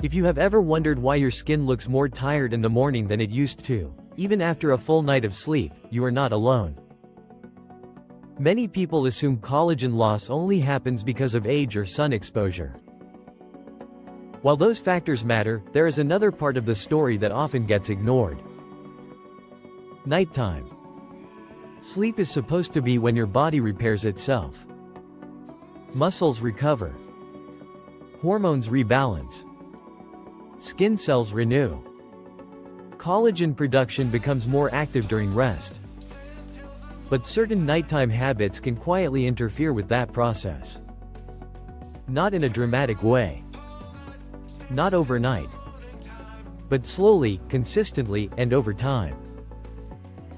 If you have ever wondered why your skin looks more tired in the morning than it used to, even after a full night of sleep, you are not alone. Many people assume collagen loss only happens because of age or sun exposure. While those factors matter, there is another part of the story that often gets ignored. Nighttime. Sleep is supposed to be when your body repairs itself. Muscles recover. Hormones rebalance. Skin cells renew. Collagen production becomes more active during rest. But certain nighttime habits can quietly interfere with that process. Not in a dramatic way. Not overnight. But slowly, consistently, and over time.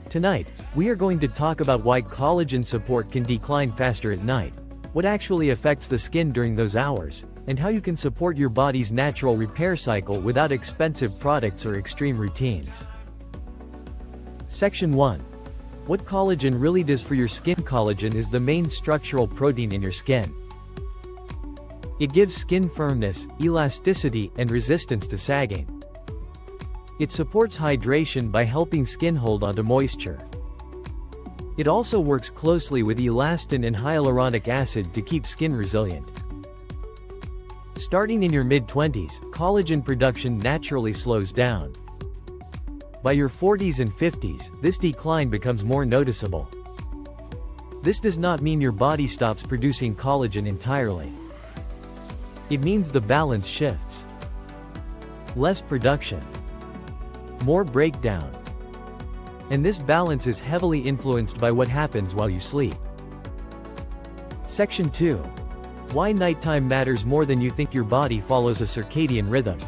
Tonight, we are going to talk about why collagen support can decline faster at night, what actually affects the skin during those hours, and how you can support your body's natural repair cycle without expensive products or extreme routines. Section 1. What collagen really does for your skin. Collagen is the main structural protein in your skin. It gives skin firmness, elasticity, and resistance to sagging. It supports hydration by helping skin hold onto moisture. It also works closely with elastin and hyaluronic acid to keep skin resilient. Starting in your mid-20s, collagen production naturally slows down. By your 40s and 50s, this decline becomes more noticeable. This does not mean your body stops producing collagen entirely. It means the balance shifts. Less production. More breakdown. And this balance is heavily influenced by what happens while you sleep. Section 2. Why nighttime matters more than you think. Your body follows a circadian rhythm.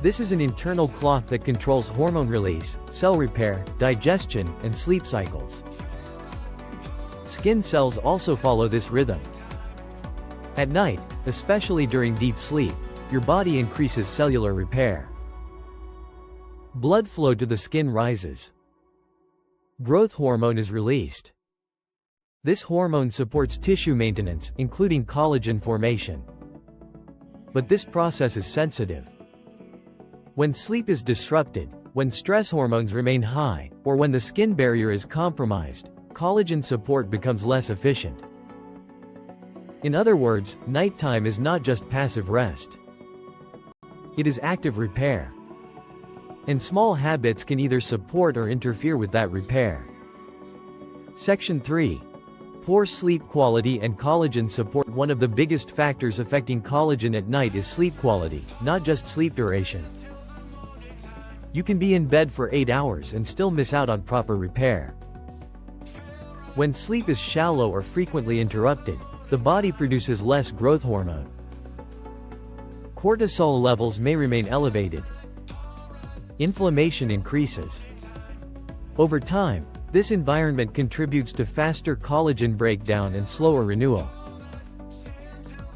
This is an internal clock that controls hormone release, cell repair, digestion, and sleep cycles. Skin cells also follow this rhythm. At night, especially during deep sleep, your body increases cellular repair. Blood flow to the skin rises. Growth hormone is released. This hormone supports tissue maintenance, including collagen formation. But this process is sensitive. When sleep is disrupted, when stress hormones remain high, or when the skin barrier is compromised, collagen support becomes less efficient. In other words, nighttime is not just passive rest. It is active repair. And small habits can either support or interfere with that repair. Section 3. Poor sleep quality and collagen support. One of the biggest factors affecting collagen at night is sleep quality, not just sleep duration. You can be in bed for 8 hours and still miss out on proper repair. When sleep is shallow or frequently interrupted, the body produces less growth hormone. Cortisol levels may remain elevated. Inflammation increases. Over time, this environment contributes to faster collagen breakdown and slower renewal.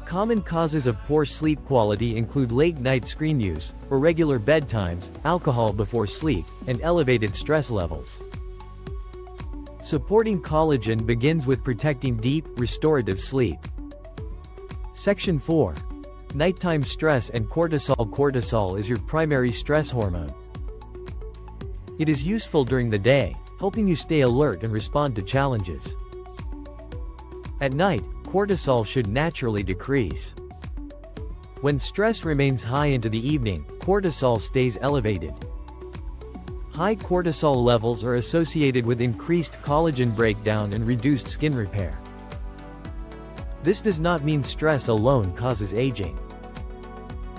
Common causes of poor sleep quality include late-night screen use, irregular bedtimes, alcohol before sleep, and elevated stress levels. Supporting collagen begins with protecting deep, restorative sleep. Section 4. Nighttime stress and cortisol. Cortisol is your primary stress hormone. It is useful during the day, helping you stay alert and respond to challenges. At night, cortisol should naturally decrease. When stress remains high into the evening, cortisol stays elevated. High cortisol levels are associated with increased collagen breakdown and reduced skin repair. This does not mean stress alone causes aging.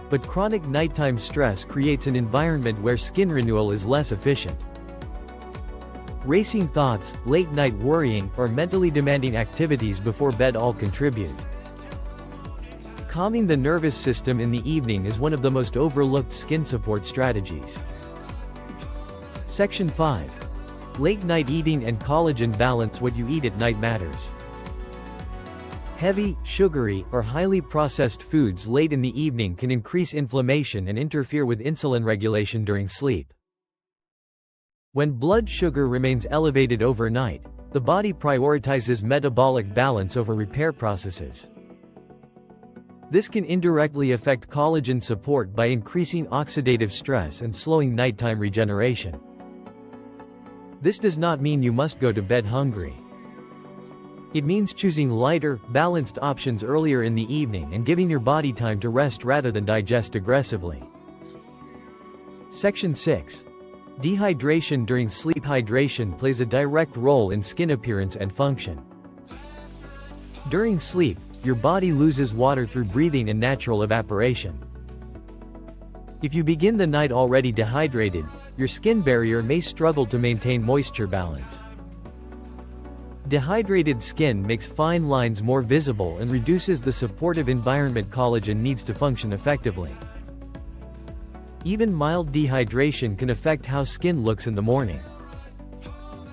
But chronic nighttime stress creates an environment where skin renewal is less efficient. Racing thoughts, late-night worrying, or mentally demanding activities before bed all contribute. Calming the nervous system in the evening is one of the most overlooked skin support strategies. Section 5. Late-night eating and collagen balance. What you eat at night matters. Heavy, sugary, or highly processed foods late in the evening can increase inflammation and interfere with insulin regulation during sleep. When blood sugar remains elevated overnight, the body prioritizes metabolic balance over repair processes. This can indirectly affect collagen support by increasing oxidative stress and slowing nighttime regeneration. This does not mean you must go to bed hungry. It means choosing lighter, balanced options earlier in the evening and giving your body time to rest rather than digest aggressively. Section 6. Dehydration during sleep. Hydration plays a direct role in skin appearance and function. During sleep, your body loses water through breathing and natural evaporation. If you begin the night already dehydrated, your skin barrier may struggle to maintain moisture balance. Dehydrated skin makes fine lines more visible and reduces the supportive environment collagen needs to function effectively. Even mild dehydration can affect how skin looks in the morning.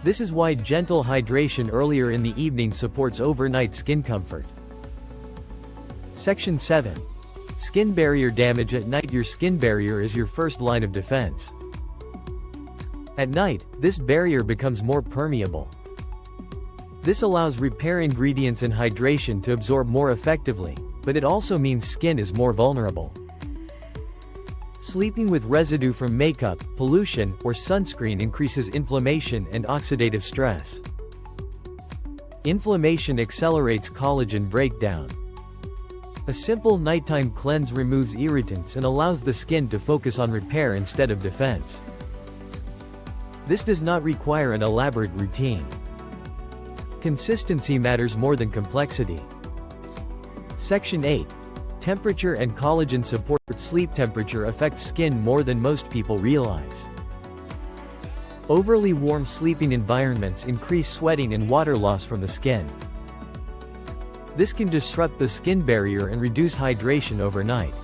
This is why gentle hydration earlier in the evening supports overnight skin comfort. Section 7. Skin barrier damage. At night, your skin barrier is your first line of defense. At night, this barrier becomes more permeable. This allows repair ingredients and hydration to absorb more effectively, but it also means skin is more vulnerable. Sleeping with residue from makeup, pollution, or sunscreen increases inflammation and oxidative stress. Inflammation accelerates collagen breakdown. A simple nighttime cleanse removes irritants and allows the skin to focus on repair instead of defense. This does not require an elaborate routine. Consistency matters more than complexity. Section 8. Temperature and collagen support. Sleep temperature affects skin more than most people realize. Overly warm sleeping environments increase sweating and water loss from the skin. This can disrupt the skin barrier and reduce hydration overnight.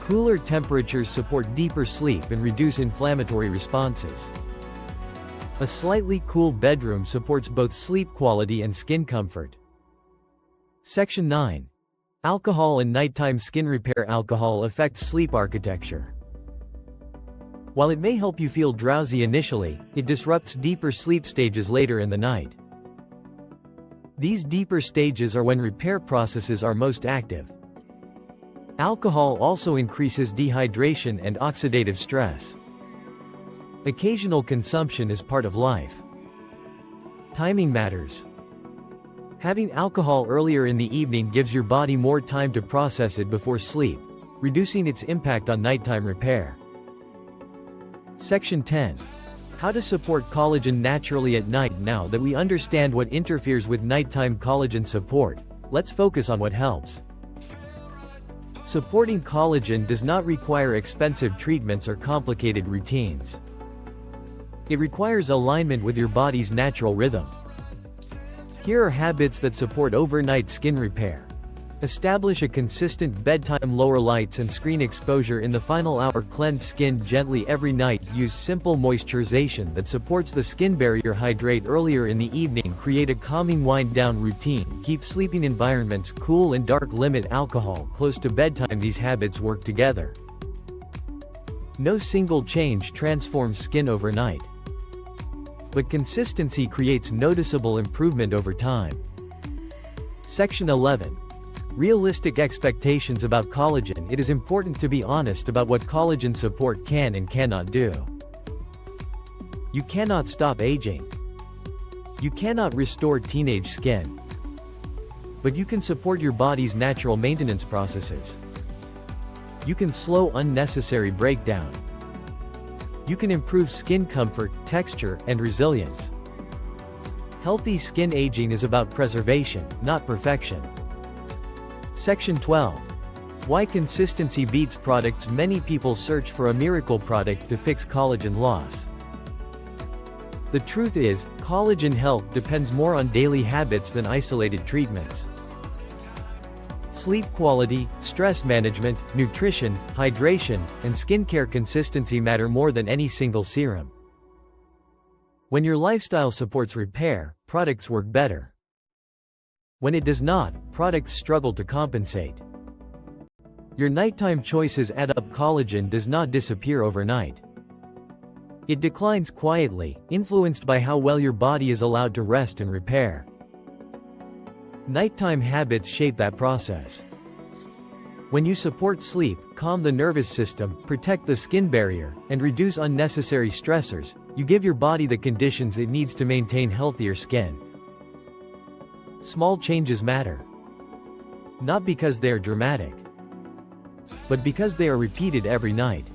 Cooler temperatures support deeper sleep and reduce inflammatory responses. A slightly cool bedroom supports both sleep quality and skin comfort. Section 9. Alcohol and nighttime skin repair. Alcohol affects sleep architecture. While it may help you feel drowsy initially, it disrupts deeper sleep stages later in the night. These deeper stages are when repair processes are most active. Alcohol also increases dehydration and oxidative stress. Occasional consumption is part of life. Timing matters. Having alcohol earlier in the evening gives your body more time to process it before sleep, reducing its impact on nighttime repair. Section 10. How to support collagen naturally at night. Now that we understand what interferes with nighttime collagen support, let's focus on what helps. Supporting collagen does not require expensive treatments or complicated routines. It requires alignment with your body's natural rhythm. Here are habits that support overnight skin repair. Establish a consistent bedtime. Lower lights and screen exposure in the final hour. Cleanse skin gently every night. Use simple moisturization that supports the skin barrier. Hydrate earlier in the evening. Create a calming wind-down routine. Keep sleeping environments cool and dark. Limit alcohol close to bedtime. These habits work together. No single change transforms skin overnight, but consistency creates noticeable improvement over time. Section 11. Realistic expectations about collagen. It is important to be honest about what collagen support can and cannot do. You cannot stop aging. You cannot restore teenage skin. But you can support your body's natural maintenance processes. You can slow unnecessary breakdown. You can improve skin comfort, texture, and resilience. Healthy skin aging is about preservation, not perfection. Section 12. Why consistency beats products. Many people search for a miracle product to fix collagen loss. The truth is, collagen health depends more on daily habits than isolated treatments. Sleep quality, stress management, nutrition, hydration, and skincare consistency matter more than any single serum. When your lifestyle supports repair, products work better. When it does not, products struggle to compensate. Your nighttime choices add up. Collagen does not disappear overnight. It declines quietly, influenced by how well your body is allowed to rest and repair. Nighttime habits shape that process. When you support sleep, calm the nervous system, protect the skin barrier, and reduce unnecessary stressors, you give your body the conditions it needs to maintain healthier skin. Small changes matter. Not because they are dramatic, but because they are repeated every night.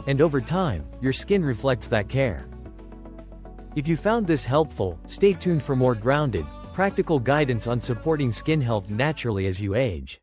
And over time, your skin reflects that care. If you found this helpful, stay tuned for more grounded, practical guidance on supporting skin health naturally as you age.